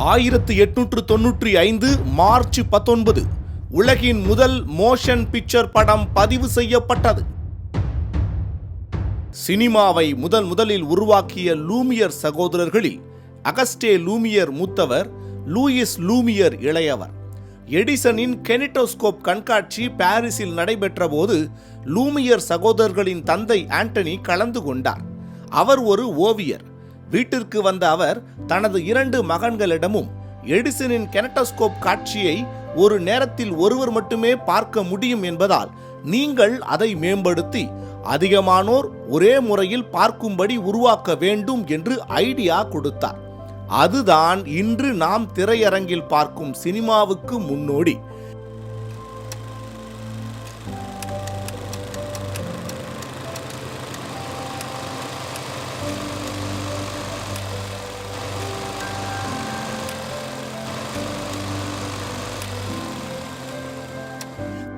1895 March 19 உலகின் முதல் motion picture படம் பதிவு செய்யப்பட்டது. சினிமாவை முதலில் உருவாக்கிய லூமியர் சகோதரர்களில் அகஸ்டே லூமியர் மூத்தவர், லூயிஸ் லூமியர் இளையவர். எடிசனின் கெனிட்டோஸ்கோப் கண்காட்சி பாரிஸில் நடைபெற்ற போது லூமியர் சகோதரர்களின் தந்தை ஆண்டனி கலந்து கொண்டார். அவர் ஒரு ஓவியர். வீட்டிற்கு வந்த அவர் தனது 2 மகன்களிடமும் எடிசனின் கெனிட்டோஸ்கோப் காட்சியை ஒரு நேரத்தில் ஒருவர் மட்டுமே பார்க்க முடியும் என்பதால் நீங்கள் அதை மேம்படுத்தி அதிகமானோர் ஒரே முறையில் பார்க்கும்படி உருவாக்க வேண்டும் என்று ஐடியா கொடுத்தார். அதுதான் இன்று நாம் திரையரங்கில் பார்க்கும் சினிமாவுக்கு முன்னோடி.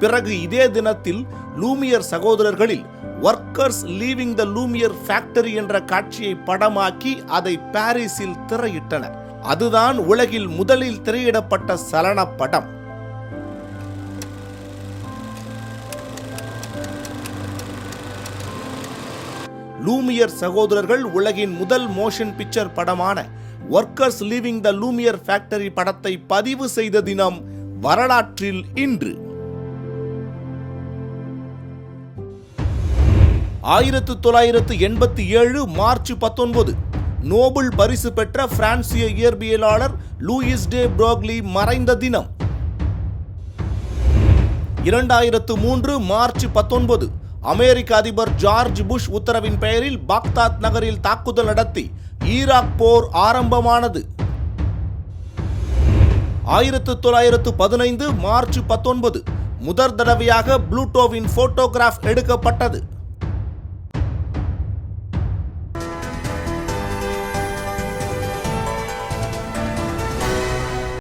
பிறகு இதே தினத்தில் லூமியர் சகோதரர்களில் workers leaving the Lumiere factory என்ற காட்சியை படமாக்கி அதை பாரிஸில் திரையிட்டனர். அதுதான் உலகில் முதலில் திரையிடப்பட்ட சலன படம். லூமியர் சகோதரர்கள் உலகின் முதல் மோஷன் பிக்சர் படமான workers leaving the Lumiere factory படத்தை பதிவு செய்த தினம் வரலாற்றில் இன்று. 1987 மார்ச் 19 நோபல் பரிசு பெற்ற பிரான்சிய இயற்பியலாளர் லூயிஸ் டே புரோக்லி மறைந்த தினம். 2003 மார்ச் 19 அமெரிக்க அதிபர் ஜார்ஜ் புஷ் உத்தரவின் பெயரில் பாக்தாத் நகரில் தாக்குதல் நடத்தி ஈராக் போர் ஆரம்பமானது. 1915 மார்ச் 19 முதற் தடவையாக புளூட்டோவின் போட்டோகிராஃப் எடுக்கப்பட்டது.